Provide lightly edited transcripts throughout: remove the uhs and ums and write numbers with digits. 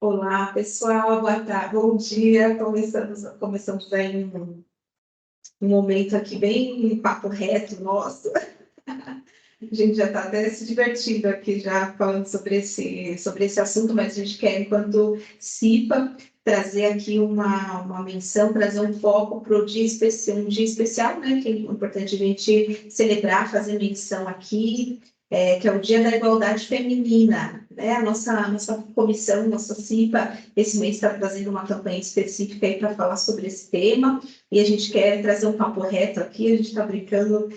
Olá, pessoal, boa tarde, bom dia. Começamos aí um momento aqui bem papo reto nosso. A gente já está até se divertindo aqui já falando sobre esse assunto, mas a gente quer, enquanto CIPA, trazer aqui uma menção, trazer um foco para um dia especial, né? Que é importante a gente celebrar, fazer menção aqui, que é o Dia da Igualdade Feminina, né? A nossa comissão, nossa CIPA, esse mês está trazendo uma campanha específica aí para falar sobre esse tema, e a gente quer trazer um papo reto aqui, a gente está brincando,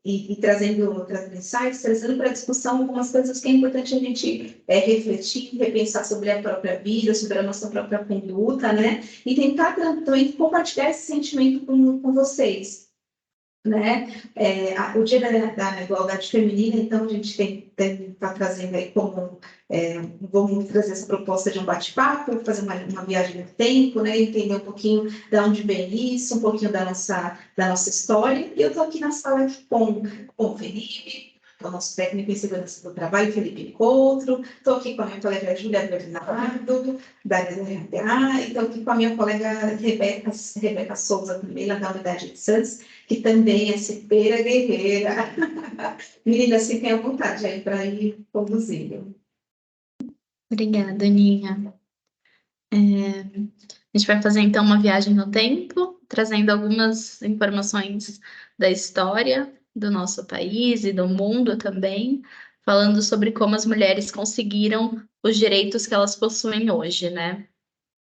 e trazendo insights, trazendo para a discussão algumas coisas que é importante a gente refletir, repensar sobre a própria vida, sobre a nossa própria conduta, né? E tentar também compartilhar esse sentimento com vocês, né? O Dia da Igualdade Feminina, então, a gente está trazendo aí como, vamos trazer essa proposta de um bate-papo, fazer uma viagem no tempo, né? Entender um pouquinho de onde vem isso, um pouquinho da nossa história. E eu estou aqui na sala aqui com o Felipe, o nosso técnico em segurança do trabalho, Felipe Coutro. Estou aqui com a minha colega Júlia Bernardo, da RH, e estou aqui com a minha colega Rebeca Souza, também, lá da Unidade de Santos, que também é cipeira guerreira. Menina, se tem a vontade aí para ir conduzindo. Obrigada, Aninha. A gente vai fazer então uma viagem no tempo, trazendo algumas informações da história do nosso país e do mundo também, falando sobre como as mulheres conseguiram os direitos que elas possuem hoje, né?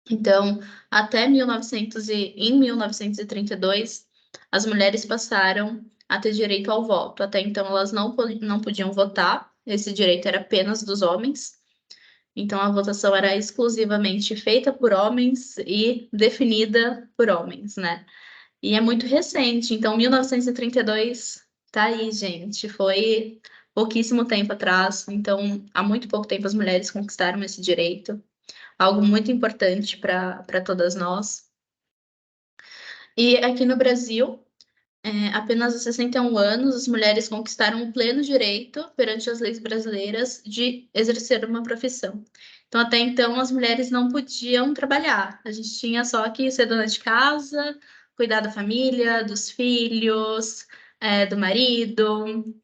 Então, até em 1932, as mulheres passaram a ter direito ao voto. Até então, elas não podiam votar, esse direito era apenas dos homens. Então, a votação era exclusivamente feita por homens e definida por homens, né? E é muito recente, então 1932 tá aí, gente. Foi pouquíssimo tempo atrás, então há muito pouco tempo as mulheres conquistaram esse direito, algo muito importante para todas nós. E aqui no Brasil, apenas aos 61 anos, as mulheres conquistaram o pleno direito, perante as leis brasileiras, de exercer uma profissão. Então, até então, as mulheres não podiam trabalhar. A gente tinha só que ser dona de casa, cuidar da família, dos filhos, do marido,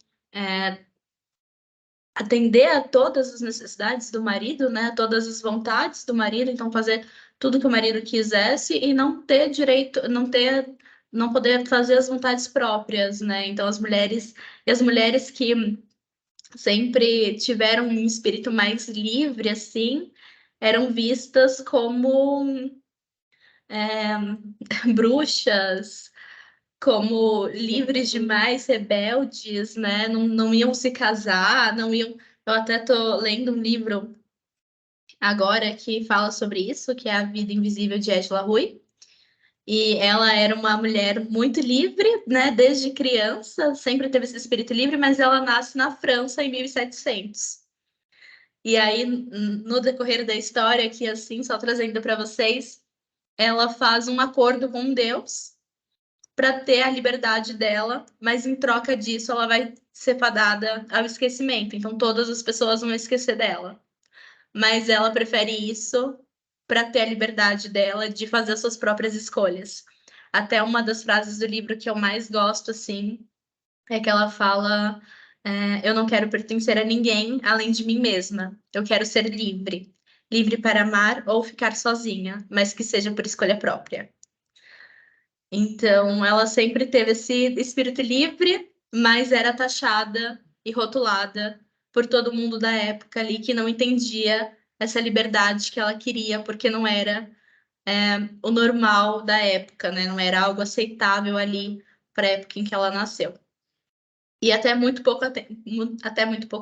atender a todas as necessidades do marido, né? Todas as vontades do marido, então fazer tudo que o marido quisesse e não ter direito, não poder fazer as vontades próprias, né? Então as mulheres que sempre tiveram um espírito mais livre, assim, eram vistas como bruxas, como livres demais, rebeldes, né? Não iam se casar, não iam. Eu até tô lendo um livro agora que fala sobre isso, que é A Vida Invisível de Angela Rui. E ela era uma mulher muito livre, né? Desde criança, sempre teve esse espírito livre, mas ela nasce na França em 1700. E aí, no decorrer da história, aqui assim, só trazendo para vocês, ela faz um acordo com Deus para ter a liberdade dela, mas em troca disso ela vai ser fadada ao esquecimento. Então todas as pessoas vão esquecer dela. Mas ela prefere isso para ter a liberdade dela de fazer as suas próprias escolhas. Até uma das frases do livro que eu mais gosto, assim, é que ela fala: eu não quero pertencer a ninguém além de mim mesma. Eu quero ser livre. Livre para amar ou ficar sozinha, mas que seja por escolha própria. Então, ela sempre teve esse espírito livre, mas era taxada e rotulada por todo mundo da época ali que não entendia essa liberdade que ela queria, porque não era o normal da época, né? Não era algo aceitável ali para a época em que ela nasceu. E até muito pouco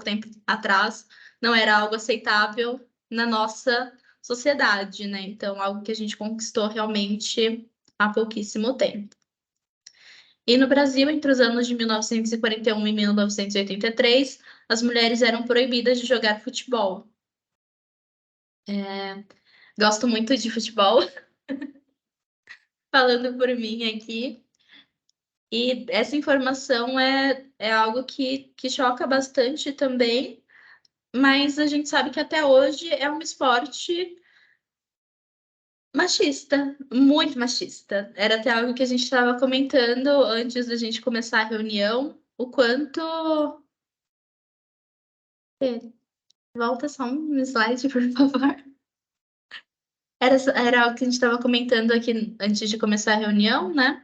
tempo atrás, não era algo aceitável na nossa sociedade, né? Então, algo que a gente conquistou realmente há pouquíssimo tempo. E no Brasil, entre os anos de 1941 e 1983, as mulheres eram proibidas de jogar futebol. Gosto muito de futebol, falando por mim aqui. E essa informação é algo que choca bastante também, mas a gente sabe que até hoje é um esporte machista, muito machista. Era até algo que a gente estava comentando antes da gente começar a reunião, o quanto. Volta só um slide, por favor. Era algo que a gente estava comentando aqui antes de começar a reunião, né?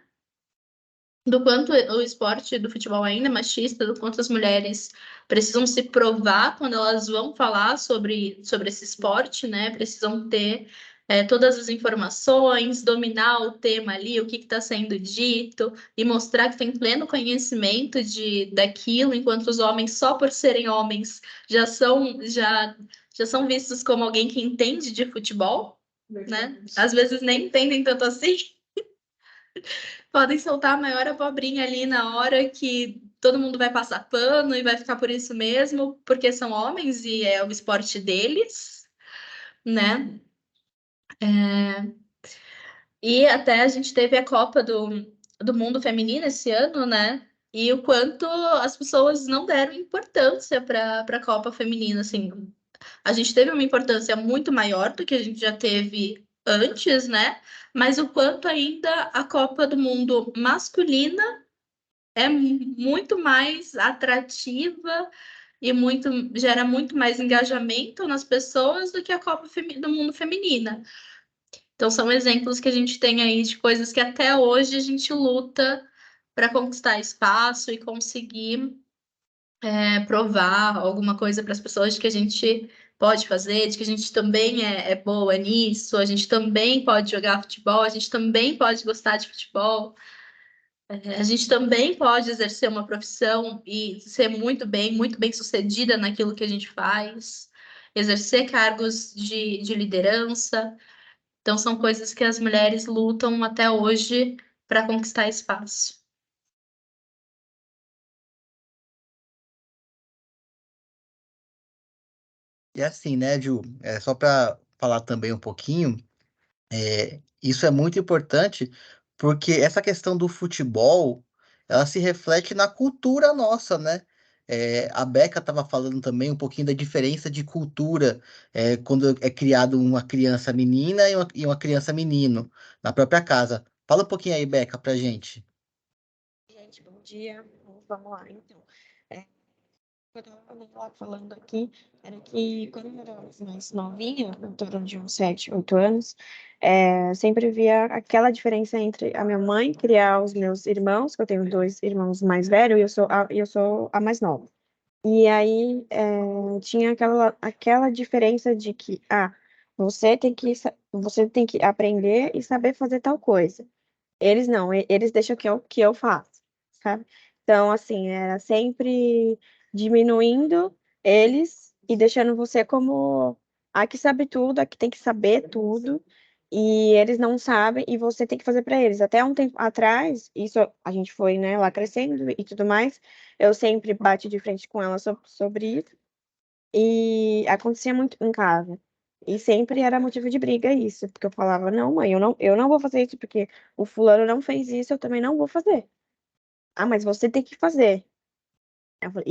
Do quanto o esporte do futebol ainda é machista, do quanto as mulheres precisam se provar quando elas vão falar sobre esse esporte, né? Precisam ter todas as informações, dominar o tema ali, o que está sendo dito, e mostrar que tem pleno conhecimento daquilo, enquanto os homens, só por serem homens, já são vistos como alguém que entende de futebol, né? Às vezes nem entendem tanto assim. Podem soltar a maior abobrinha ali na hora que todo mundo vai passar pano e vai ficar por isso mesmo, porque são homens e é o esporte deles, né? E até a gente teve a Copa do Mundo Feminino esse ano, né? E o quanto as pessoas não deram importância para a Copa Feminina, assim. A gente teve uma importância muito maior do que a gente já teve antes, né? Mas o quanto ainda a Copa do Mundo masculina é muito mais atrativa e gera muito mais engajamento nas pessoas do que a Copa do Mundo Feminina. Então, são exemplos que a gente tem aí de coisas que até hoje a gente luta para conquistar espaço e conseguir provar alguma coisa para as pessoas de que a gente pode fazer, de que a gente também é boa nisso, a gente também pode jogar futebol, a gente também pode gostar de futebol. A gente também pode exercer uma profissão e ser muito bem sucedida naquilo que a gente faz, exercer cargos de liderança. Então, são coisas que as mulheres lutam até hoje para conquistar espaço. E assim, né, Ju, só para falar também um pouquinho, isso é muito importante porque essa questão do futebol, ela se reflete na cultura nossa, né? A Beca estava falando também um pouquinho da diferença de cultura quando é criado uma criança menina e uma criança menino na própria casa. Fala um pouquinho aí, Beca, pra gente. Gente, bom dia. Vamos lá, então. É, o que eu estava falando aqui era que quando eu era mais novinha, em torno de uns 7, 8 anos, sempre via aquela diferença entre a minha mãe criar os meus irmãos, que eu tenho dois irmãos mais velhos e eu sou a mais nova. E aí tinha aquela diferença de que, você tem que aprender e saber fazer tal coisa. Eles não, eles deixam que eu faço, sabe? Então, assim, era sempre diminuindo eles e deixando você como a que sabe tudo, a que tem que saber tudo, e eles não sabem, e você tem que fazer para eles. Até um tempo atrás, isso a gente foi, né, lá crescendo e tudo mais, eu sempre bati de frente com ela sobre isso, e acontecia muito em casa. E sempre era motivo de briga isso, porque eu falava, não, mãe, eu não vou fazer isso, porque o fulano não fez isso, eu também não vou fazer. Ah, mas você tem que fazer. Eu falei,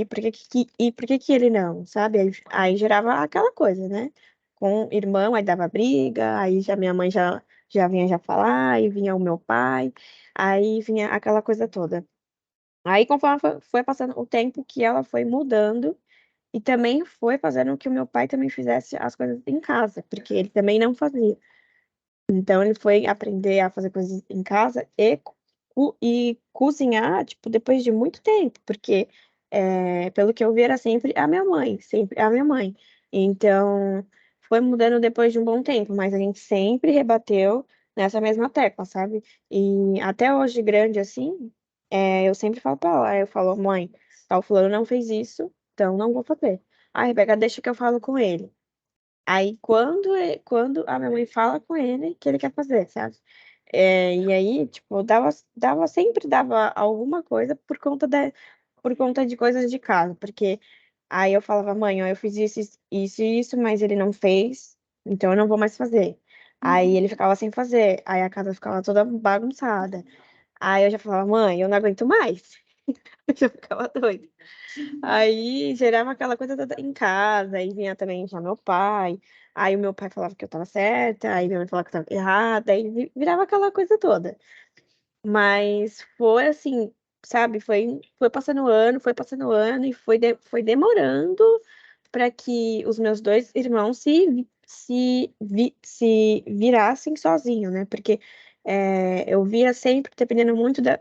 e por que que ele não, sabe? Aí gerava aquela coisa, né? Com o irmão, aí dava briga, aí já minha mãe já vinha já falar, aí vinha o meu pai, aí vinha aquela coisa toda. Aí, conforme foi passando o tempo que ela foi mudando, e também foi fazendo que o meu pai também fizesse as coisas em casa, porque ele também não fazia. Então ele foi aprender a fazer coisas em casa e cozinhar, tipo, depois de muito tempo, porque pelo que eu vi era sempre a minha mãe. Então foi mudando depois de um bom tempo, mas a gente sempre rebateu nessa mesma tecla, sabe? E até hoje, grande assim, eu sempre falo pra ela, eu falo, mãe, tal fulano não fez isso, então não vou fazer. A Rebeca deixa que eu falo com ele. Aí, quando a minha mãe fala com ele, que ele quer fazer, sabe? E aí, tipo, sempre dava alguma coisa por conta de coisas de casa, porque aí eu falava, mãe, ó, eu fiz isso e isso, mas ele não fez, então eu não vou mais fazer. Aí ele ficava sem fazer, aí a casa ficava toda bagunçada. Aí eu já falava, mãe, eu não aguento mais. Eu ficava doida. Aí gerava aquela coisa toda em casa, aí vinha também já meu pai, aí o meu pai falava que eu tava certa, aí minha mãe falava que eu tava errada, aí virava aquela coisa toda. Mas foi assim, sabe? Foi passando o ano e foi demorando para que os meus dois irmãos se virassem sozinhos, né? Porque eu via sempre dependendo muito da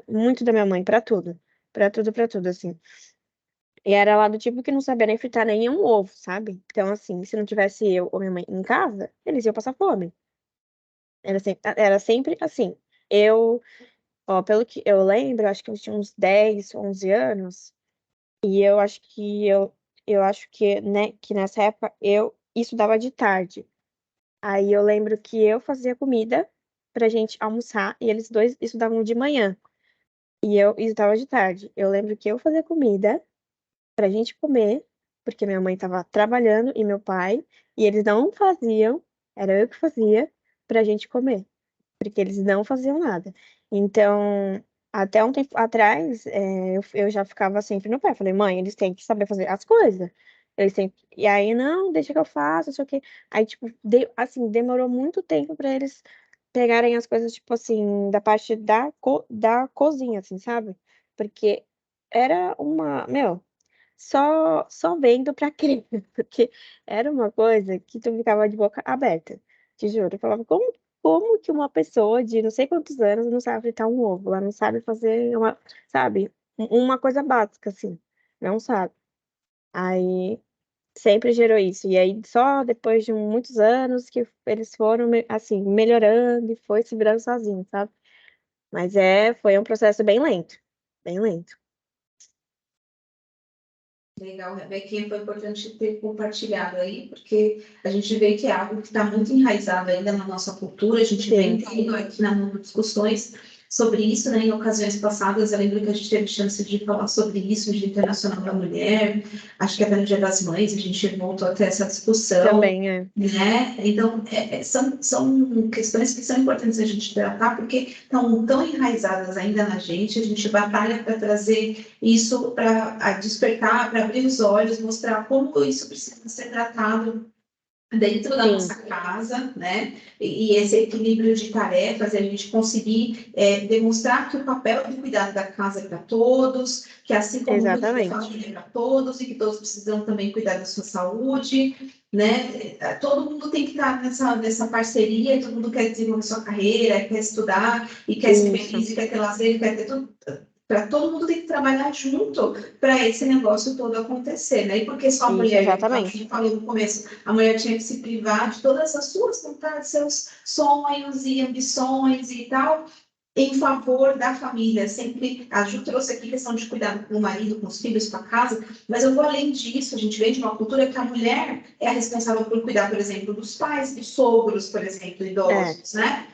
minha mãe para tudo, assim. E era lá do tipo que não sabia nem fritar nenhum ovo, sabe? Então, assim, se não tivesse eu ou minha mãe em casa, eles iam passar fome. Era sempre assim. Eu Ó, pelo que eu lembro, acho que eu tinha uns 10, 11 anos, e eu acho que, né, que nessa época eu estudava de tarde. Aí eu lembro que eu fazia comida pra gente almoçar e eles dois estudavam de manhã e eu estudava de tarde. Eu lembro que eu fazia comida pra gente comer, porque minha mãe estava trabalhando e meu pai, e eles não faziam, era eu que fazia pra gente comer porque eles não faziam nada. Então, até um tempo atrás, eu já ficava sempre no pé. Falei, mãe, eles têm que saber fazer as coisas. Eles têm... E aí, não, deixa que eu faço, não sei o quê. Aí, tipo, assim, demorou muito tempo para eles pegarem as coisas, tipo assim, da parte da cozinha, assim, sabe? Porque era meu, só vendo pra crer, porque era uma coisa que tu ficava de boca aberta, te juro. Eu falava, como que uma pessoa de não sei quantos anos não sabe fritar um ovo? Ela não sabe fazer sabe, uma coisa básica, assim, não sabe. Aí sempre gerou isso. E aí só depois de muitos anos que eles foram, assim, melhorando e foi se virando sozinho, sabe? Mas foi um processo bem lento, bem lento. Legal, Rebequinha, foi importante ter compartilhado aí, porque a gente vê que é algo que está muito enraizado ainda na nossa cultura, a gente vem Sim, tendo aqui na Mundo discussões sobre isso, né, em ocasiões passadas, eu lembro que a gente teve chance de falar sobre isso, no Dia Internacional da Mulher, acho que até no Dia das Mães, a gente voltou até essa discussão, também é. né, então são questões que são importantes a gente tratar, porque estão tão enraizadas ainda na gente, a gente batalha para trazer isso para despertar, para abrir os olhos, mostrar como isso precisa ser tratado dentro da Sim, nossa casa, né? E esse equilíbrio de tarefas, a gente conseguir demonstrar que o papel de cuidar da casa é para todos, que assim como cuidar da exatamente. família é para todos, e que todos precisam também cuidar da sua saúde, né? Todo mundo tem que estar nessa parceria, todo mundo quer desenvolver sua carreira, quer estudar, e quer ser Isso, feliz, e quer ter lazer, e quer ter tudo, para todo mundo tem que trabalhar junto para esse negócio todo acontecer, né? E porque só a isso, mulher, a exatamente. gente falou no começo, a mulher tinha que se privar de todas as suas vontades, seus sonhos e ambições e tal, em favor da família. Sempre a Ju trouxe aqui questão de cuidar com o marido, com os filhos, com a casa, mas eu vou além disso. A gente vem de uma cultura que a mulher é a responsável por cuidar, por exemplo, dos pais, dos sogros, por exemplo, É, idosos, né?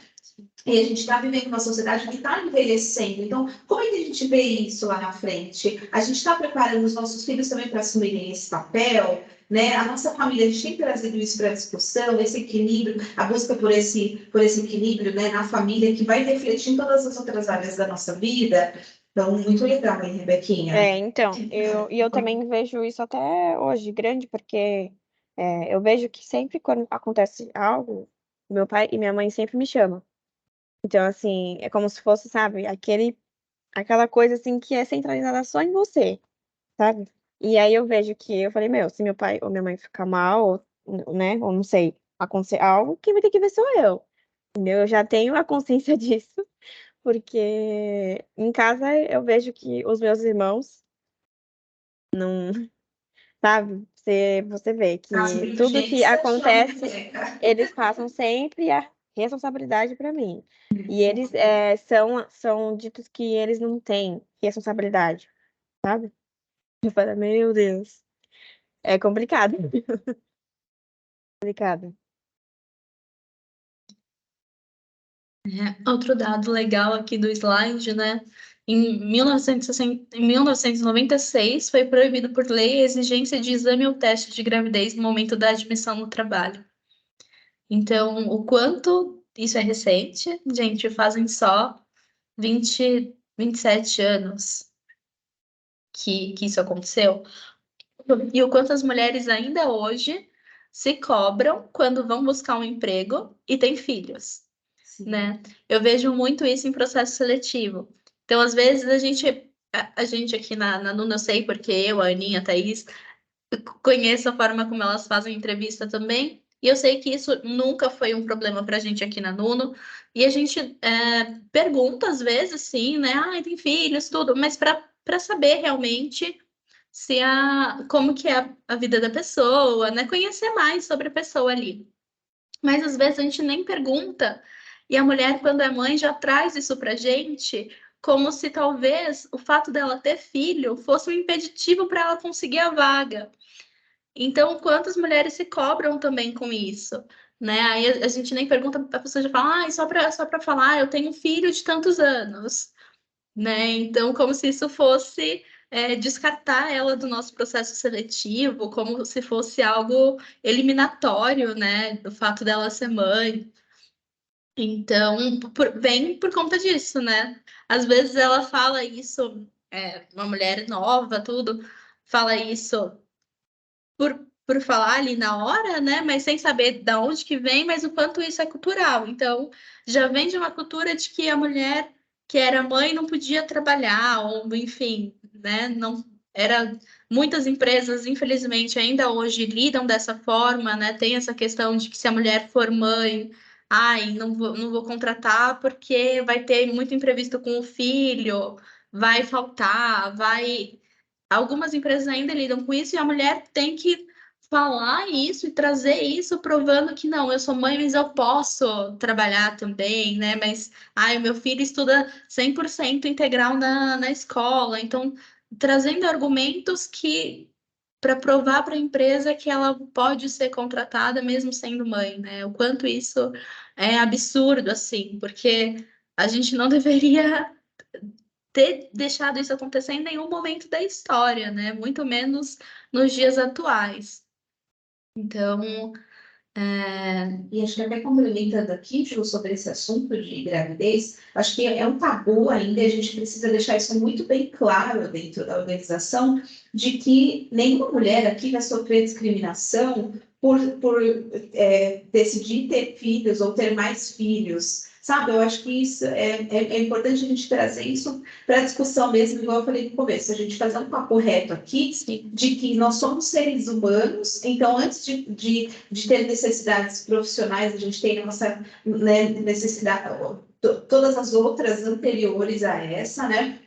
E a gente está vivendo uma sociedade que está envelhecendo. Então, como é que a gente vê isso lá na frente? A gente está preparando os nossos filhos também para assumirem esse papel, né? A nossa família, a gente tem trazido isso para a discussão, esse equilíbrio, a busca por esse equilíbrio, né, na família, que vai refletir em todas as outras áreas da nossa vida. Então, muito legal, hein, Rebequinha? então, eu também vejo isso até hoje grande, porque eu vejo que sempre quando acontece algo, meu pai e minha mãe sempre me chamam. Então, assim, é como se fosse, sabe, aquela coisa assim que é centralizada só em você, sabe? E aí eu vejo que eu falei, meu, se meu pai ou minha mãe ficar mal, ou, né, ou não sei, acontecer algo, quem vai ter que ver sou eu. Entendeu? Eu já tenho a consciência disso, porque em casa eu vejo que os meus irmãos não, sabe? Você vê As que tudo que diligências de uma acontece, biblioteca. eles passam sempre a responsabilidade para mim. E eles são ditos que eles não têm responsabilidade, sabe? Eu falo, meu Deus, é complicado, complicado. Outro dado legal aqui do slide, né? Em 1960, em 1996, foi proibido por lei a exigência de exame ou teste de gravidez no momento da admissão no trabalho. Então, o quanto isso é recente, gente, fazem só 27 anos. que isso aconteceu, e o quanto as mulheres ainda hoje se cobram quando vão buscar um emprego e têm filhos, Sim. né? Eu vejo muito isso em processo seletivo. Então, às vezes, a gente aqui na Nuna, eu sei porque eu, a Aninha, a Thaís, conheço a forma como elas fazem entrevista também, e eu sei que isso nunca foi um problema para a gente aqui na Nuno, e a gente pergunta às vezes, sim, né? Ah, tem filhos, tudo, mas para saber realmente se como que é a vida da pessoa, né? Conhecer mais sobre a pessoa ali. Mas às vezes a gente nem pergunta, e a mulher, quando é mãe, já traz isso pra gente, como se talvez o fato dela ter filho fosse um impeditivo para ela conseguir a vaga. Então, quantas mulheres se cobram também com isso, né? Aí a gente nem pergunta, a pessoa já fala, ah, só para falar, eu tenho um filho de tantos anos, né? Então, como se isso fosse descartar ela do nosso processo seletivo, como se fosse algo eliminatório, né? Do fato dela ser mãe. Então, vem por conta disso, né? Às vezes ela fala isso, uma mulher nova, tudo, fala isso por falar ali na hora, né? Mas sem saber da onde que vem, mas o quanto isso é cultural. Então, já vem de uma cultura de que a mulher que era mãe não podia trabalhar, ou enfim, né? Não era muitas empresas, infelizmente, ainda hoje lidam dessa forma, né? Tem essa questão de que se a mulher for mãe, ai, não vou contratar porque vai ter muito imprevisto com o filho, vai faltar, vai algumas empresas ainda lidam com isso e a mulher tem que falar isso e trazer isso, provando que não, eu sou mãe, mas eu posso trabalhar também, né? Mas, ai, o meu filho estuda 100% integral na escola. Então, trazendo argumentos que para provar para a empresa que ela pode ser contratada mesmo sendo mãe, né? O quanto isso é absurdo, assim, porque a gente não deveria ter deixado isso acontecer em nenhum momento da história, né? Muito menos nos dias atuais. Então, E acho que até complementando aqui, Ju, sobre esse assunto de gravidez, acho que é um tabu ainda, e a gente precisa deixar isso muito bem claro dentro da organização, de que nenhuma mulher aqui vai sofrer discriminação por decidir ter filhos ou ter mais filhos, sabe? Eu acho que isso é importante a gente trazer isso para a discussão mesmo, igual eu falei no começo, a gente fazer um papo reto aqui, de que nós somos seres humanos, então antes de ter necessidades profissionais, a gente tem a nossa, né, necessidade, todas as outras anteriores a essa, né?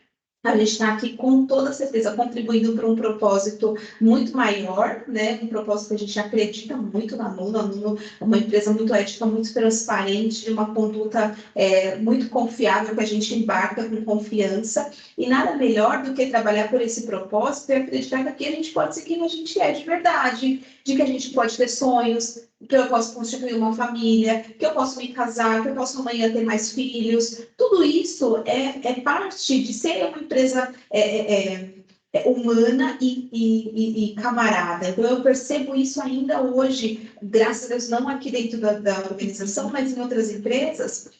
A gente está aqui com toda certeza contribuindo para um propósito muito maior, né? Um propósito que a gente acredita muito na Nuno. A Nuno é uma empresa muito ética, muito transparente, de uma conduta muito confiável, que a gente embarca com confiança. E nada melhor do que trabalhar por esse propósito e acreditar que aqui a gente pode ser quem a gente é de verdade, de que a gente pode ter sonhos, que eu posso constituir uma família, que eu posso me casar, que eu posso amanhã ter mais filhos. Tudo isso é parte de ser uma empresa humana e camarada. Então, eu percebo isso ainda hoje, graças a Deus, não aqui dentro da organização, mas em outras empresas,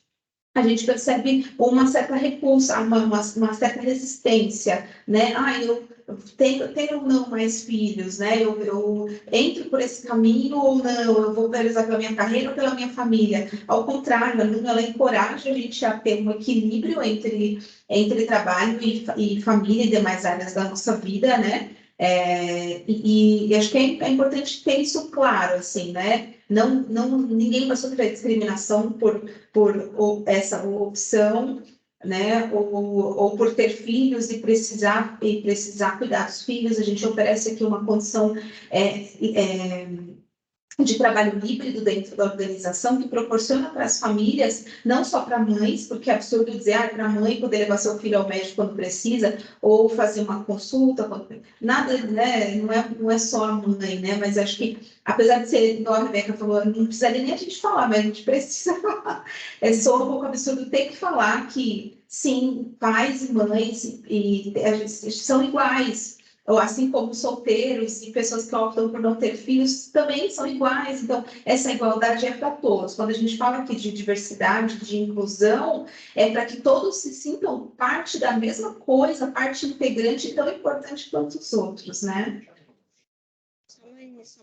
a gente percebe uma certa repulsa, uma certa resistência, né? Ah, eu tenho ou não mais filhos, né? Eu entro por esse caminho ou não? Eu vou priorizar pela minha carreira ou pela minha família? Ao contrário, a Nuno, ela encoraja a gente a ter um equilíbrio entre trabalho e família e demais áreas da nossa vida, né? E acho que é importante ter isso claro, assim, né? Ninguém vai sofrer discriminação por essa opção, né? Ou por ter filhos e precisar cuidar dos filhos. A gente oferece aqui uma condição de trabalho híbrido dentro da organização que proporciona para as famílias, não só para mães, porque é absurdo dizer para a mãe poder levar seu filho ao médico quando precisa, ou fazer uma consulta, nada, né? Não é só a mãe, né? Mas acho que, apesar de ser, igual a Rebeca falou, não precisaria nem a gente falar, mas a gente precisa falar. Só um pouco absurdo ter que falar que, sim, pais e mães a gente, são iguais. ou assim como solteiros e pessoas que optam por não ter filhos também são iguais. Então, essa igualdade é para todos. Quando a gente fala aqui de diversidade, de inclusão, é para que todos se sintam parte da mesma coisa, parte integrante tão importante quanto os outros, né? Só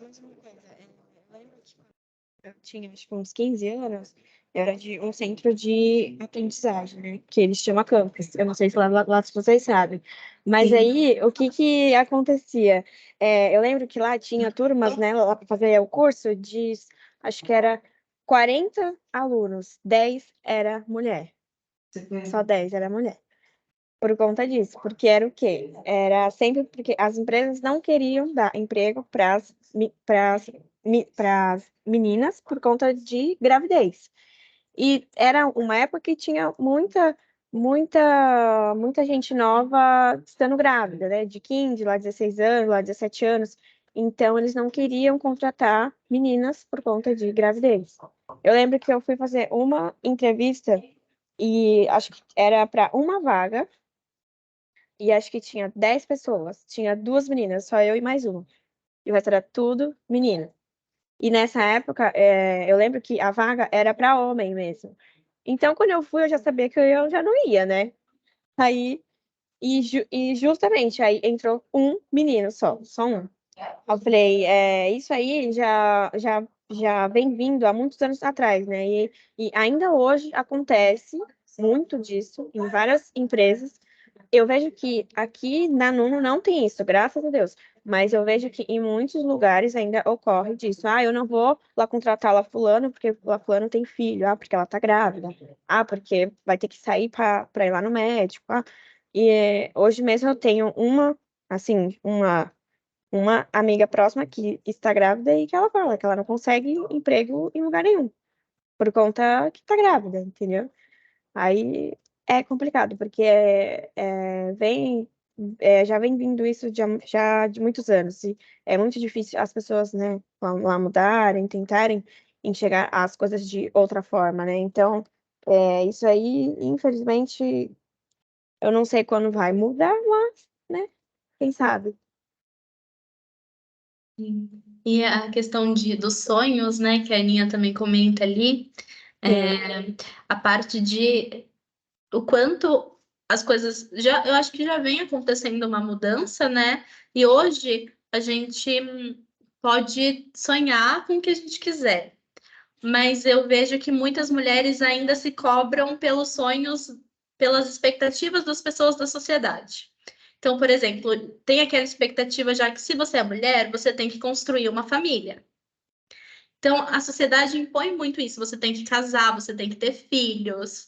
mais uma coisa. Eu lembro que quando eu tinha, acho que uns 15 anos, eu era de um centro de aprendizagem, né? Que eles chamam campus. Eu não sei se lá se vocês sabem. Mas Sim. aí, o que acontecia? Eu lembro que lá tinha turmas, né? Lá para fazer o curso de, acho que era 40 alunos, 10 era mulher. Só 10 era mulher. Por conta disso, porque era o quê? Era sempre porque as empresas não queriam dar emprego para as meninas por conta de gravidez. E era uma época que tinha muita gente nova estando grávida, né? De 15, lá 16 anos, lá 17 anos. Então, eles não queriam contratar meninas por conta de gravidez. Eu lembro que eu fui fazer uma entrevista e acho que era para uma vaga e acho que tinha 10 pessoas. Tinha duas meninas, só eu e mais uma. E o resto era tudo menina. E nessa época, eu lembro que a vaga era para homem mesmo. Então, quando eu fui, eu já sabia que eu já não ia, né? Aí, e justamente, aí entrou um menino só um. Eu falei, isso aí já vem vindo há muitos anos atrás, né? E ainda hoje acontece muito disso em várias empresas. Eu vejo que aqui na Nuno não tem isso, graças a Deus. Mas eu vejo que em muitos lugares ainda ocorre disso. Ah, eu não vou lá contratar lá fulano porque lá fulano tem filho. Ah, porque ela tá grávida. Ah, porque vai ter que sair para ir lá no médico. Ah. E hoje mesmo eu tenho assim, uma amiga próxima que está grávida e que ela fala que ela não consegue emprego em lugar nenhum, por conta que está grávida, entendeu? Aí é complicado, porque já vem vindo isso já de muitos anos, e é muito difícil as pessoas, né, lá mudarem, tentarem enxergar as coisas de outra forma, né? Então, isso aí, infelizmente, eu não sei quando vai mudar, mas, né, quem sabe? E a questão dos sonhos, né, que a Aninha também comenta ali, a parte de o quanto as coisas eu acho que já vem acontecendo uma mudança, né? E hoje a gente pode sonhar com o que a gente quiser. Mas eu vejo que muitas mulheres ainda se cobram pelos sonhos, pelas expectativas das pessoas da sociedade. Então, por exemplo, tem aquela expectativa já que se você é mulher, você tem que construir uma família. Então, a sociedade impõe muito isso. Você tem que casar, você tem que ter filhos.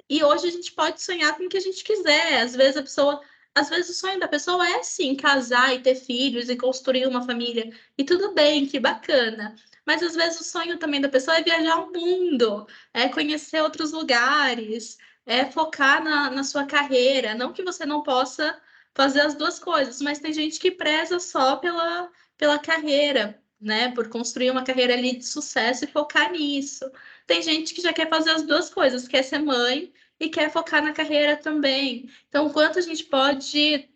E hoje a gente pode sonhar com o que a gente quiser. Às vezes o sonho da pessoa é sim casar e ter filhos e construir uma família. E tudo bem, que bacana. Mas às vezes o sonho também da pessoa é viajar o mundo, é conhecer outros lugares, é focar na sua carreira. Não que você não possa fazer as duas coisas, mas tem gente que preza só pela carreira, né? Por construir uma carreira ali de sucesso e focar nisso. Tem gente que já quer fazer as duas coisas, quer ser mãe e quer focar na carreira também. Então, quanto a gente pode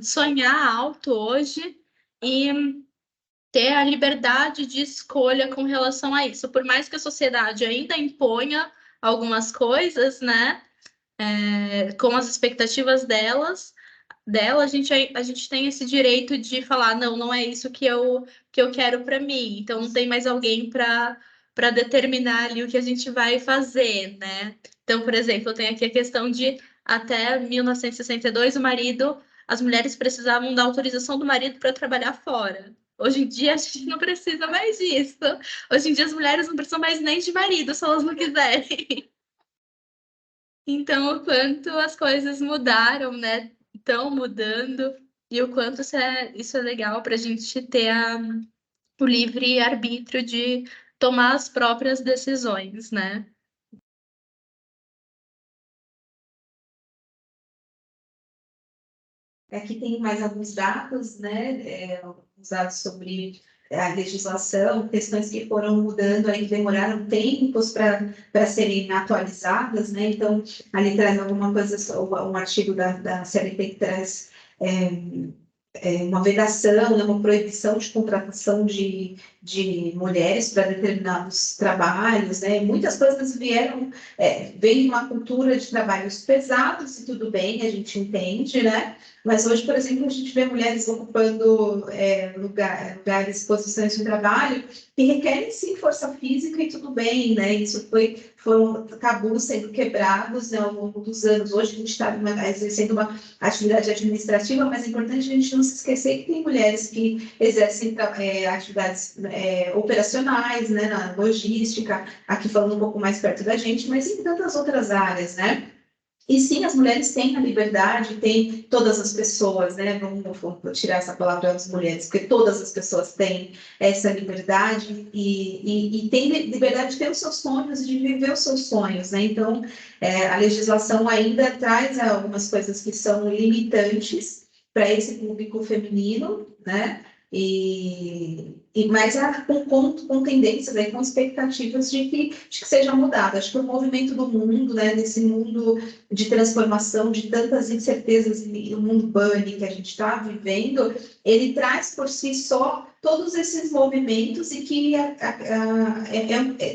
sonhar alto hoje e ter a liberdade de escolha com relação a isso. Por mais que a sociedade ainda imponha algumas coisas, né? Com as expectativas dela, a gente tem esse direito de falar, não, não é isso que eu quero para mim. Então não tem mais alguém para determinar ali o que a gente vai fazer, né? Então, por exemplo, eu tenho aqui a questão de até 1962 as mulheres precisavam da autorização do marido para trabalhar fora. Hoje em dia a gente não precisa mais disso. Hoje em dia as mulheres não precisam mais nem de marido se elas não quiserem. Então, o quanto as coisas mudaram, né? Estão mudando, e o quanto isso é legal para a gente ter o livre arbítrio de tomar as próprias decisões, né? Aqui tem mais alguns dados, né? Alguns dados sobre a legislação, questões que foram mudando aí, que demoraram tempos para serem atualizadas, né? Então, ali traz alguma coisa, um artigo da CLT que traz uma vedação, né, uma proibição de contratação de mulheres para determinados trabalhos, né? Muitas coisas vem de uma cultura de trabalhos pesados e tudo bem, a gente entende, né? Mas hoje, por exemplo, a gente vê mulheres ocupando lugares, posições de trabalho que requerem sim força física e tudo bem, né? Isso foram tabus sendo quebrados, né, ao longo dos anos. Hoje a gente está exercendo uma atividade administrativa, mas é importante a gente não se esquecer que tem mulheres que exercem atividades operacionais, né, na logística, aqui falando um pouco mais perto da gente, mas em tantas outras áreas, né? E sim, as mulheres têm a liberdade, tem todas as pessoas, né? Vamos tirar essa palavra das mulheres, porque todas as pessoas têm essa liberdade e têm liberdade de ter os seus sonhos e de viver os seus sonhos, né? Então, a legislação ainda traz algumas coisas que são limitantes para esse público feminino, né? Mas com tendências aí, com expectativas de que seja mudado. Acho que o movimento do mundo, né, nesse mundo de transformação, de tantas incertezas no mundo bunny que a gente está vivendo, ele traz por si só todos esses movimentos e que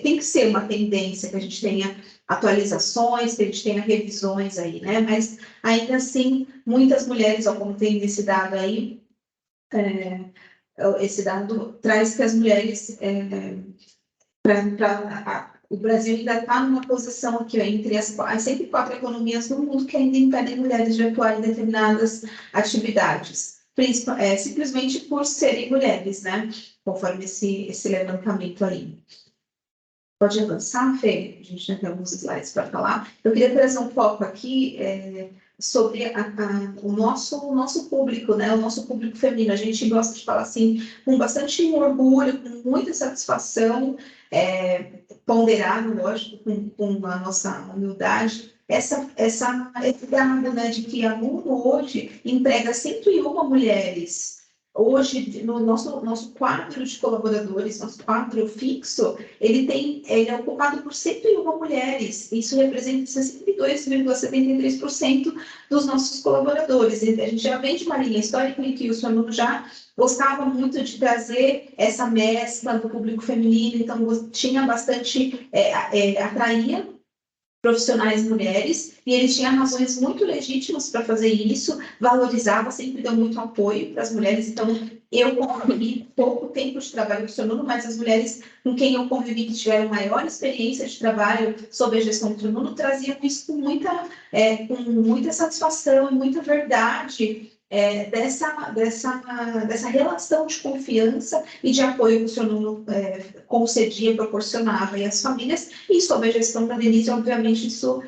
tem que ser uma tendência que a gente tenha atualizações, que a gente tenha revisões aí, né? Mas ainda assim, muitas mulheres, como tem esse dado aí, esse dado traz que as mulheres, o Brasil ainda está numa posição aqui, entre as 104 economias do mundo que ainda impedem mulheres de atuar em determinadas atividades, simplesmente por serem mulheres, né? Conforme esse levantamento aí. Pode avançar, Fê? A gente já tem alguns slides para falar. Eu queria trazer um foco aqui sobre o nosso público, né? O nosso público feminino. A gente gosta de falar assim, com bastante orgulho, com muita satisfação, ponderado, lógico, com a nossa humildade, esse dado, né, de que a Mundo hoje emprega 101 mulheres. Hoje, no nosso quadro de colaboradores, nosso quadro fixo, ele é ocupado por 101 mulheres. Isso representa 62,73% dos nossos colaboradores. A gente já vem de uma linha histórica em que o Sr. Nuno já gostava muito de trazer essa mescla do público feminino, então tinha bastante, atraía profissionais mulheres, e eles tinham razões muito legítimas para fazer isso, valorizava, sempre deu muito apoio para as mulheres. Então, eu convivi pouco tempo de trabalho com o Sr. Nuno, mas as mulheres com quem eu convivi, que tiveram maior experiência de trabalho sob a gestão do Sr. Nuno, traziam isso com muita satisfação e muita verdade, dessa relação de confiança e de apoio que o Sr. Nuno concedia, proporcionava, e as famílias, e sob a gestão da Denise, obviamente, isso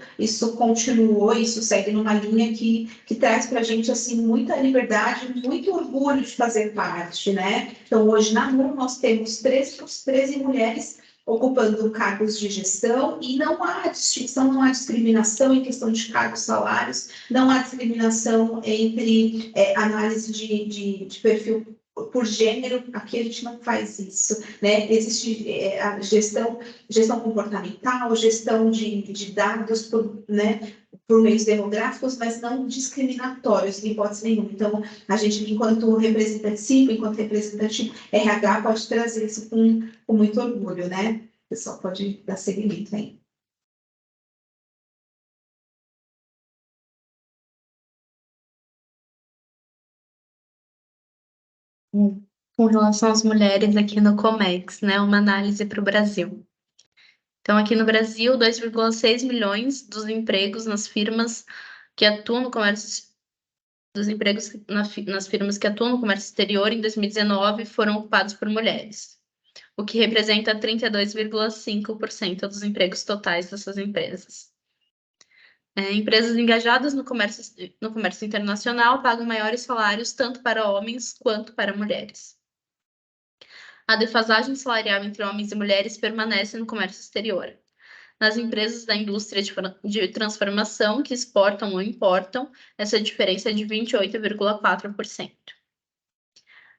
continuou, isso segue numa linha que traz para a gente, assim, muita liberdade, muito orgulho de fazer parte, né? Então, hoje, na MUR, nós temos 13 mulheres ocupando cargos de gestão, e não há distinção, não há discriminação em questão de cargos, salários, não há discriminação entre análise de perfil por gênero. Aqui a gente não faz isso, né? Existe a gestão comportamental, gestão de dados, né, por meios demográficos, mas não discriminatórios, em hipótese nenhuma. Então, a gente, enquanto representante RH, pode trazer isso com muito orgulho, né? O pessoal pode dar seguimento aí. Com relação às mulheres aqui no Comex, né? Uma análise para o Brasil. Então, aqui no Brasil, 2,6 milhões dos empregos nas firmas que atuam no comércio, dos empregos nas firmas que atuam no comércio exterior em 2019 foram ocupados por mulheres, o que representa 32,5% dos empregos totais dessas empresas. Empresas engajadas no comércio internacional pagam maiores salários tanto para homens quanto para mulheres. A defasagem salarial entre homens e mulheres permanece no comércio exterior. Nas empresas da indústria de transformação que exportam ou importam, essa diferença é de 28,4%.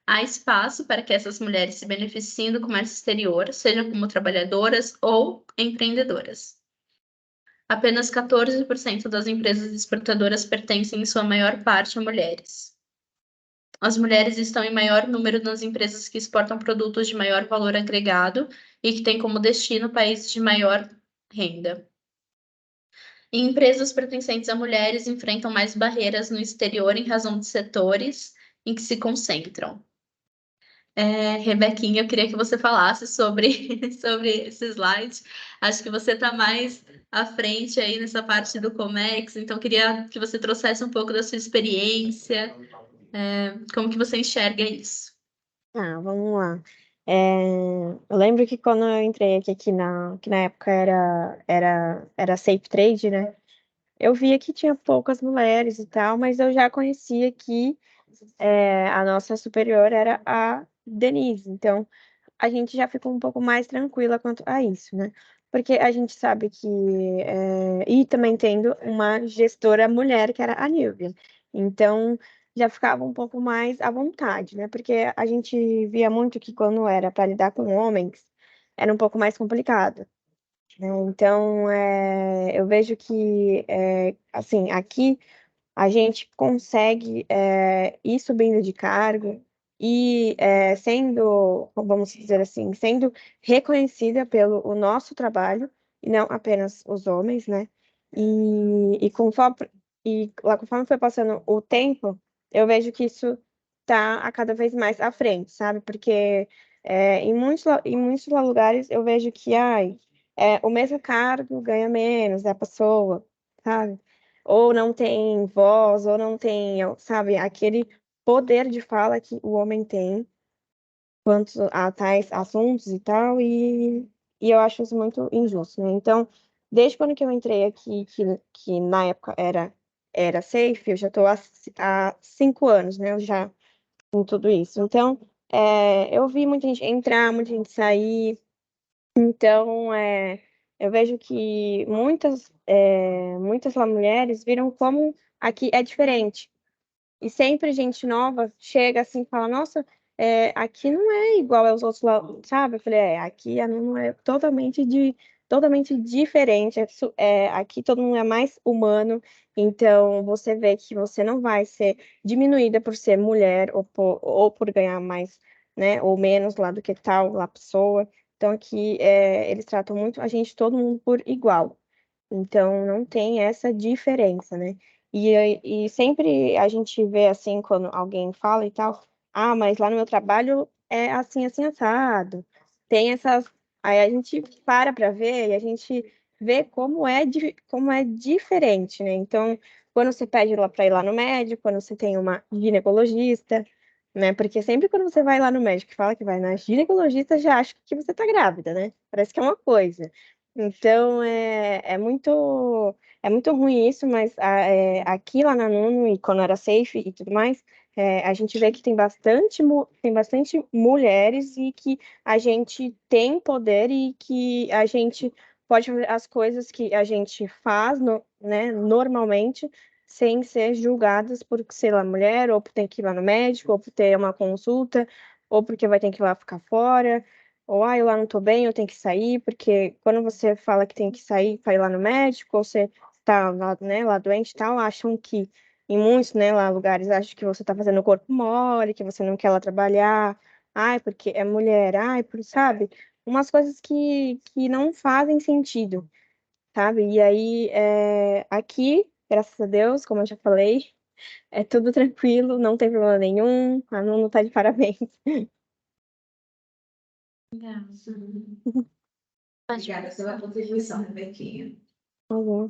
Há espaço para que essas mulheres se beneficiem do comércio exterior, seja como trabalhadoras ou empreendedoras. Apenas 14% das empresas exportadoras pertencem, em sua maior parte, a mulheres. As mulheres estão em maior número nas empresas que exportam produtos de maior valor agregado e que têm como destino países de maior renda. E empresas pertencentes a mulheres enfrentam mais barreiras no exterior em razão de setores em que se concentram. Rebequinha, eu queria que você falasse sobre, sobre esse slide. Acho que você está mais à frente aí nessa parte do Comex, então queria que você trouxesse um pouco da sua experiência, como que você enxerga isso. Ah, vamos lá. Eu lembro que quando eu entrei aqui, que na época era Safe Trade, né? Eu via que tinha poucas mulheres e tal, mas eu já conhecia que a nossa superior era a Denise. Então, a gente já ficou um pouco mais tranquila quanto a isso, né? Porque a gente sabe que. E também tendo uma gestora mulher, que era a Nilvia. Então, já ficava um pouco mais à vontade, né? Porque a gente via muito que quando era para lidar com homens, era um pouco mais complicado, né? Então, eu vejo que, assim, aqui a gente consegue ir subindo de cargo e sendo, vamos dizer assim, sendo reconhecida pelo o nosso trabalho, e não apenas os homens, né? E conforme foi passando o tempo, eu vejo que isso está a cada vez mais à frente, sabe? Porque em muitos lugares eu vejo que o mesmo cargo ganha menos a pessoa, sabe? Ou não tem voz, ou não tem, sabe, aquele poder de fala que o homem tem quanto a tais assuntos e tal, e eu acho isso muito injusto, né? Então, desde quando que eu entrei aqui, que na época era safe, eu já estou há 5 anos, né? Eu já em tudo isso. Então, eu vi muita gente entrar, muita gente sair, então, eu vejo que muitas lá mulheres viram como aqui é diferente. E sempre gente nova chega assim e fala, nossa, aqui não é igual aos outros lá, sabe? Eu falei, aqui a Nunu é totalmente diferente. Aqui todo mundo é mais humano, então você vê que você não vai ser diminuída por ser mulher ou por ganhar mais, né, ou menos lá do que tal lá pessoa. Então aqui eles tratam muito a gente, todo mundo por igual. Então, não tem essa diferença, né? E sempre a gente vê assim, quando alguém fala e tal, mas lá no meu trabalho é assim, assim, assado. Tem essas. Aí a gente para ver e a gente vê como é diferente, né? Então, quando você pede lá para ir lá no médico, quando você tem uma ginecologista, né? Porque sempre quando você vai lá no médico e fala que vai na ginecologista, já acha que você tá grávida, né? Parece que é uma coisa. Então, é muito ruim isso, mas aqui lá na Nuno, e quando era safe e tudo mais, a gente vê que tem bastante mulheres e que a gente tem poder e que a gente pode fazer as coisas que a gente faz, né, normalmente, sem ser julgadas por ser lá mulher, ou por ter que ir lá no médico, ou por ter uma consulta, ou porque vai ter que ir lá ficar fora. Ou, eu lá não tô bem, eu tenho que sair, porque quando você fala que tem que sair para ir lá no médico, ou você tá lá, né, lá doente e tal, acham que, em muitos, né, lá lugares, acham que você tá fazendo o corpo mole, que você não quer lá trabalhar, porque é mulher, sabe? Umas coisas que não fazem sentido, sabe? E aí, aqui, graças a Deus, como eu já falei, é tudo tranquilo, não tem problema nenhum, a Nuno tá de parabéns. Legal. Obrigada pela contribuição, Rebequinha. Uhum.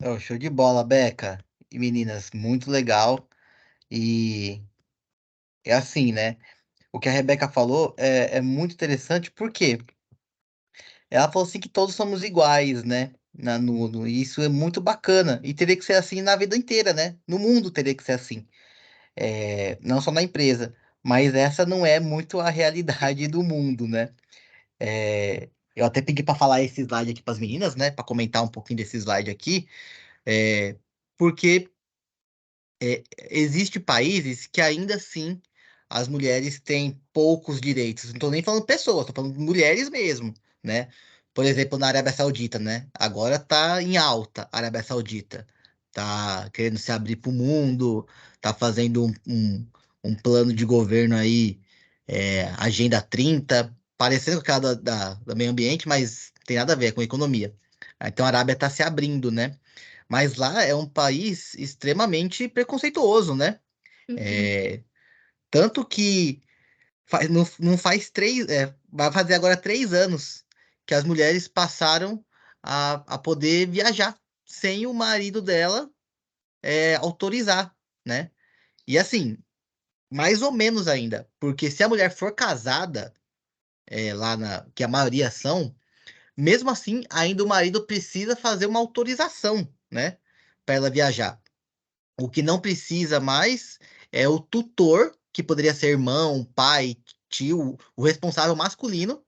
Oh, show de bola, Beca. E meninas, muito legal. E é assim, né? O que a Rebeca falou é muito interessante, porque ela falou assim que todos somos iguais, né? E isso é muito bacana. E teria que ser assim na vida inteira, né? No mundo teria que ser assim. Não só na empresa. Mas essa não é muito a realidade do mundo, né? Eu até pedi para falar esse slide aqui para as meninas, né? Para comentar um pouquinho desse slide aqui. Porque existe países que ainda assim as mulheres têm poucos direitos. Não estou nem falando pessoas, estou falando mulheres mesmo, né? por exemplo, na Arábia Saudita, né? Agora tá em alta a Arábia Saudita. Tá querendo se abrir para o mundo, tá fazendo um plano de governo aí, Agenda 30, parecendo com aquela do meio ambiente, mas tem nada a ver com economia. Então a Arábia tá se abrindo, né? Mas lá é um país extremamente preconceituoso, né? Uhum. É, tanto que não faz vai fazer agora 3 anos que as mulheres passaram a poder viajar sem o marido dela autorizar, né? E assim, mais ou menos ainda, porque se a mulher for casada, que a maioria são, mesmo assim, ainda o marido precisa fazer uma autorização, né? Para ela viajar. O que não precisa mais é o tutor, que poderia ser irmão, pai, tio, o responsável masculino,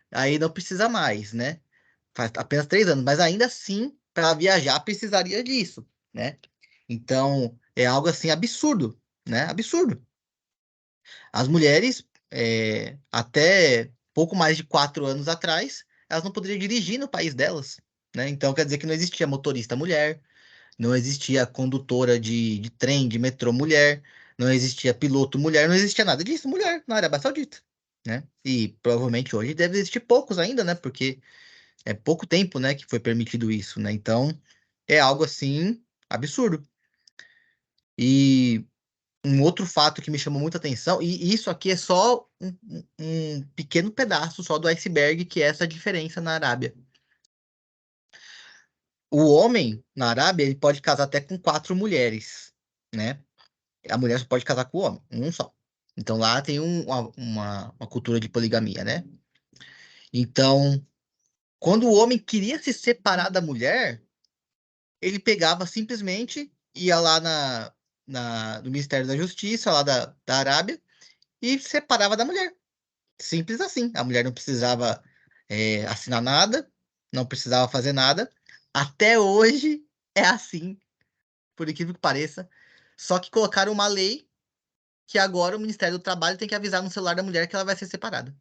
aí não precisa mais, né? Faz apenas 3 anos, mas ainda assim, para viajar, precisaria disso, né? Então, é algo assim absurdo, né? Absurdo. As mulheres, até pouco mais de 4 anos atrás, elas não poderiam dirigir no país delas, né? Então, quer dizer que não existia motorista mulher, não existia condutora de trem, de metrô mulher, não existia piloto mulher, não existia nada disso mulher na Arábia Saudita, né? E provavelmente hoje deve existir poucos ainda, né? Porque é pouco tempo, né, que foi permitido isso, né? Então, é algo assim absurdo. E um outro fato que me chamou muita atenção, e isso aqui é só um pequeno pedaço só do iceberg, que é essa diferença na Arábia. O homem na Arábia, ele pode casar até com 4 mulheres, né? A mulher só pode casar com o homem, um só. Então lá tem uma cultura de poligamia, né? Então, quando o homem queria se separar da mulher, ele pegava simplesmente, ia lá no Ministério da Justiça, lá da Arábia, e separava da mulher. Simples assim. A mulher não precisava assinar nada, não precisava fazer nada. Até hoje é assim, por incrível que pareça. Só que colocaram uma lei que agora o Ministério do Trabalho tem que avisar no celular da mulher que ela vai ser separada.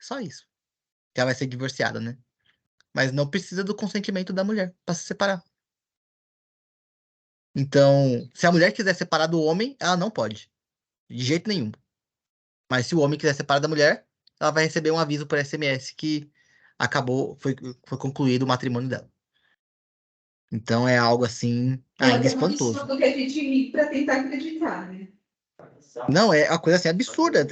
Só isso. Que ela vai ser divorciada, né? Mas não precisa do consentimento da mulher para se separar. Então, se a mulher quiser separar do homem, ela não pode. De jeito nenhum. Mas se o homem quiser separar da mulher, ela vai receber um aviso por SMS que foi concluído o matrimônio dela. Então é algo assim É ainda até um espantoso. absurdo que a gente ri para tentar acreditar, né? Não, é uma coisa assim absurda.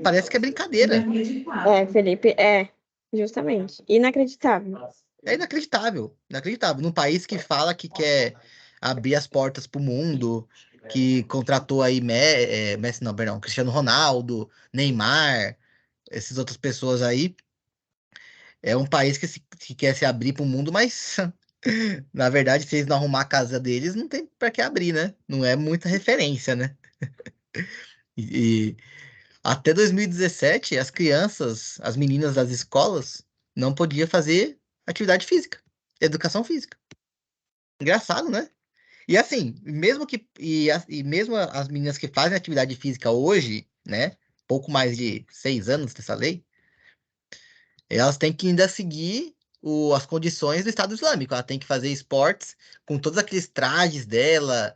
Parece que é brincadeira. Inacreditável. Felipe, justamente. Inacreditável. É inacreditável. Inacreditável. Num país que fala que quer abrir as portas para o mundo, que contratou aí Messi, não, perdão, Cristiano Ronaldo, Neymar, essas outras pessoas aí. É um país que quer se abrir para o mundo, mas na verdade, se eles não arrumar a casa deles, não tem para que abrir, né? Não é muita referência, né? E até 2017, as crianças, as meninas das escolas, não podiam fazer atividade física, educação física. Engraçado, né? E assim, mesmo as meninas que fazem atividade física hoje, né? Pouco mais de 6 anos dessa lei, elas têm que ainda seguir as condições do Estado Islâmico. Ela tem que fazer esportes com todos aqueles trajes dela,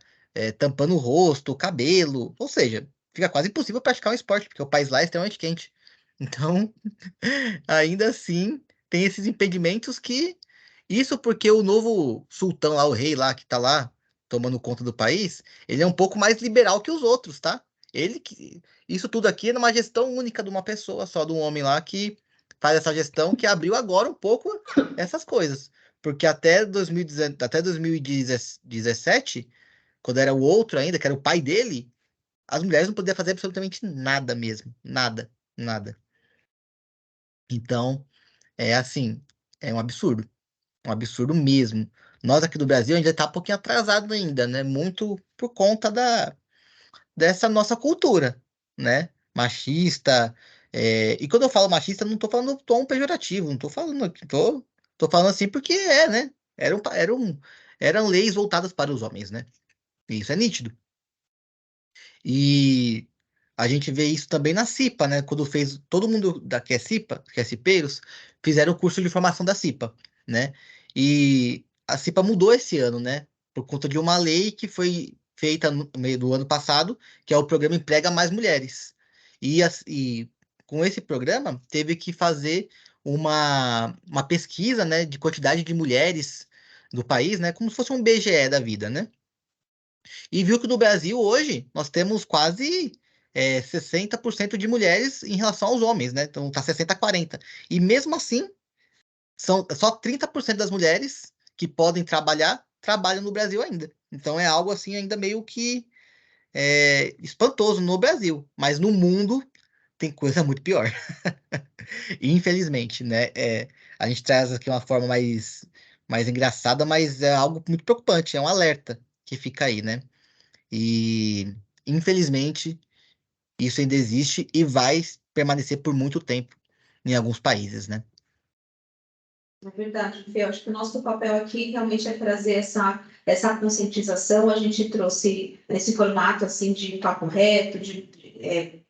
tampando o rosto, o cabelo. Ou seja, fica quase impossível praticar um esporte, porque o país lá é extremamente quente. Então, ainda assim, tem esses impedimentos que. Isso porque o novo sultão lá, o rei lá, que tá lá tomando conta do país, ele é um pouco mais liberal que os outros, tá? Isso tudo aqui é numa gestão única de uma pessoa só, de um homem lá que faz essa gestão que abriu agora um pouco essas coisas. Porque até 2017, quando era o outro ainda, que era o pai dele, as mulheres não podiam fazer absolutamente nada mesmo. Nada, nada. Então, é assim, é um absurdo. Um absurdo mesmo. Nós aqui do Brasil ainda está um pouquinho atrasado ainda, né? Muito por conta dessa nossa cultura, né? Machista. E quando eu falo machista, não estou falando no tom pejorativo, não estou falando, tô falando assim porque né? Eram leis voltadas para os homens, né? Isso é nítido. E A gente vê isso também na CIPA, né? Quando fez todo mundo que é CIPA, que é cipeiros, fizeram o curso de formação da CIPA, né? E a CIPA mudou esse ano, né? Por conta de uma lei que foi feita no meio do ano passado, que é o programa Emprega Mais Mulheres. E com esse programa, teve que fazer uma pesquisa, né, de quantidade de mulheres do país, né? Como se fosse um BGE da vida, né? E viu que no Brasil hoje nós temos quase 60% de mulheres em relação aos homens, né? Então tá 60-40. E mesmo assim, são só 30% das mulheres que podem trabalhar, trabalham no Brasil ainda. Então é algo assim ainda meio que espantoso no Brasil. Mas no mundo tem coisa muito pior. Infelizmente, né? A gente traz aqui uma forma mais engraçada, mas é algo muito preocupante, é um alerta que fica aí, né? E, infelizmente, isso ainda existe e vai permanecer por muito tempo em alguns países, né? É verdade, Fê. Eu acho que o nosso papel aqui realmente é trazer essa conscientização. A gente trouxe esse formato assim de papo reto,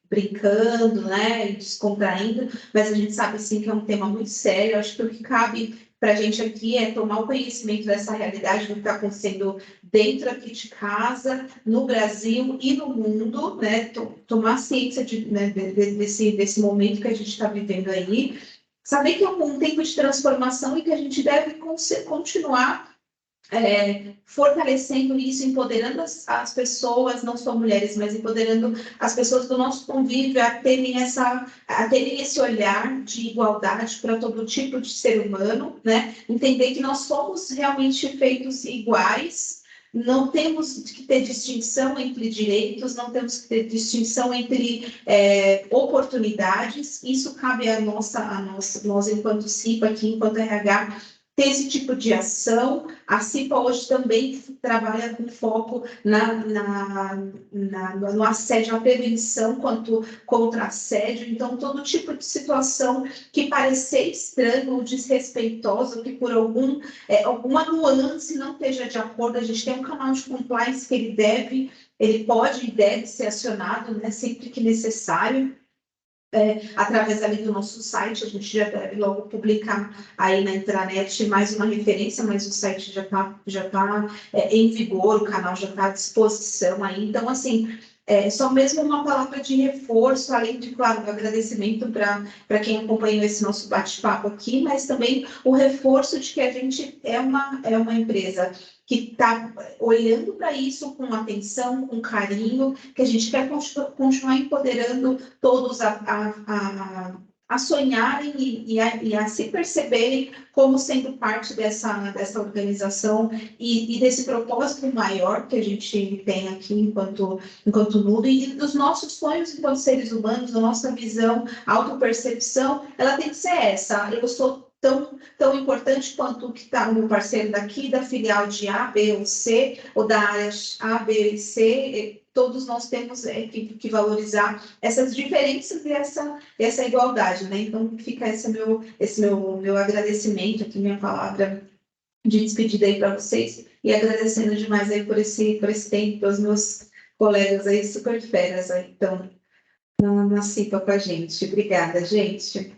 brincando, né, e descontraindo, mas a gente sabe sim que é um tema muito sério. Eu acho que o que cabe para a gente aqui é tomar o conhecimento dessa realidade do que está acontecendo dentro aqui de casa, no Brasil e no mundo, né, tomar ciência desse momento que a gente está vivendo aí. Saber que é um tempo de transformação e que a gente deve continuar fortalecendo isso, empoderando as pessoas, não só mulheres, mas empoderando as pessoas do nosso convívio a terem esse olhar de igualdade para todo tipo de ser humano, né? Entender que nós somos realmente feitos iguais. Não temos que ter distinção entre direitos, não temos que ter distinção entre oportunidades. Isso cabe a nós, enquanto CIPA, aqui, enquanto RH, ter esse tipo de ação. A CIPA hoje também trabalha com foco no assédio, na prevenção contra assédio. Então, todo tipo de situação que parecer estranho ou desrespeitosa, que por alguma nuance não esteja de acordo, a gente tem um canal de compliance que ele pode e deve ser acionado, né, sempre que necessário. Através ali do nosso site, a gente já deve logo publicar aí na intranet mais uma referência, mas o site já tá em vigor, o canal já está à disposição aí. Então, assim, só mesmo uma palavra de reforço, além de, claro, um agradecimento para quem acompanhou esse nosso bate-papo aqui, mas também o reforço de que a gente é uma empresa que está olhando para isso com atenção, com carinho, que a gente quer continuar empoderando todos a sonharem e a se perceberem como sendo parte dessa organização e desse propósito maior que a gente tem aqui enquanto mundo, e dos nossos sonhos enquanto seres humanos, da nossa visão, autopercepção, ela tem que ser essa. Eu sou tão importante quanto o que está o meu parceiro daqui, da filial de A, B ou C, ou da área A, B e C. Todos nós temos que valorizar essas diferenças e essa igualdade, né? Então, fica esse meu agradecimento aqui, minha palavra de despedida aí para vocês, e agradecendo demais aí por esse tempo, pelos meus colegas aí, super feras aí, então, na CIPA com a gente. Obrigada, gente.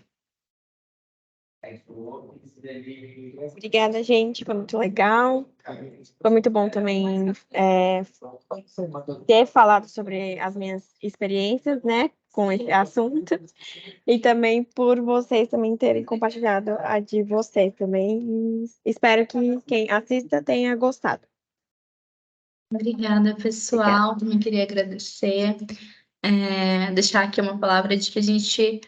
Obrigada, gente. Foi muito legal. Foi muito bom também ter falado sobre as minhas experiências, né, com esse assunto. E também por vocês também terem compartilhado a de vocês também. E espero que quem assista tenha gostado. Obrigada, pessoal. Também queria agradecer. Deixar aqui uma palavra de que a gente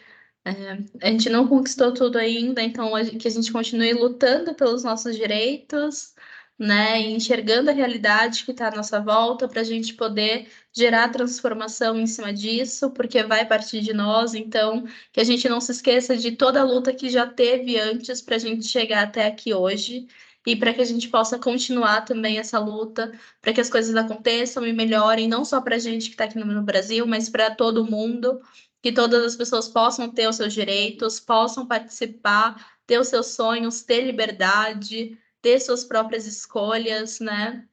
não conquistou tudo ainda, então que a gente continue lutando pelos nossos direitos, né? E enxergando a realidade que está à nossa volta para a gente poder gerar transformação em cima disso, porque vai partir de nós. Então, que a gente não se esqueça de toda a luta que já teve antes para a gente chegar até aqui hoje. E para que a gente possa continuar também essa luta, para que as coisas aconteçam e melhorem, não só para a gente que está aqui no Brasil, mas para todo mundo, que todas as pessoas possam ter os seus direitos, possam participar, ter os seus sonhos, ter liberdade, ter suas próprias escolhas, né?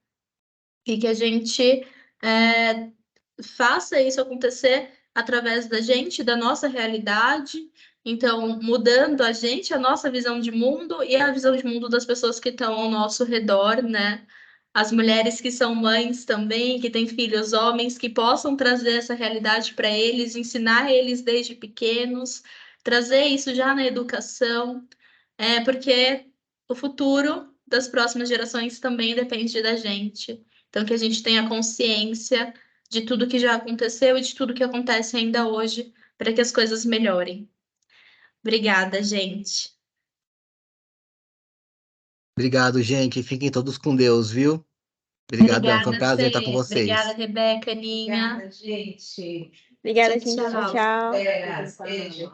E que a gente faça isso acontecer através da gente, da nossa realidade. Então, mudando a gente, a nossa visão de mundo e a visão de mundo das pessoas que estão ao nosso redor, né? As mulheres que são mães também, que têm filhos homens, que possam trazer essa realidade para eles, ensinar eles desde pequenos, trazer isso já na educação, porque o futuro das próximas gerações também depende da gente. Então, que a gente tenha consciência de tudo que já aconteceu e de tudo que acontece ainda hoje, para que as coisas melhorem. Obrigada, gente. Obrigado, gente. Fiquem todos com Deus, viu? Obrigadão. Foi um Obrigada, prazer Fê. estar com Obrigada, vocês. Rebeca, Aninha. Obrigada, gente. Obrigada, Tchau, gente. Tchau, tchau. tchau. Espera, beijo.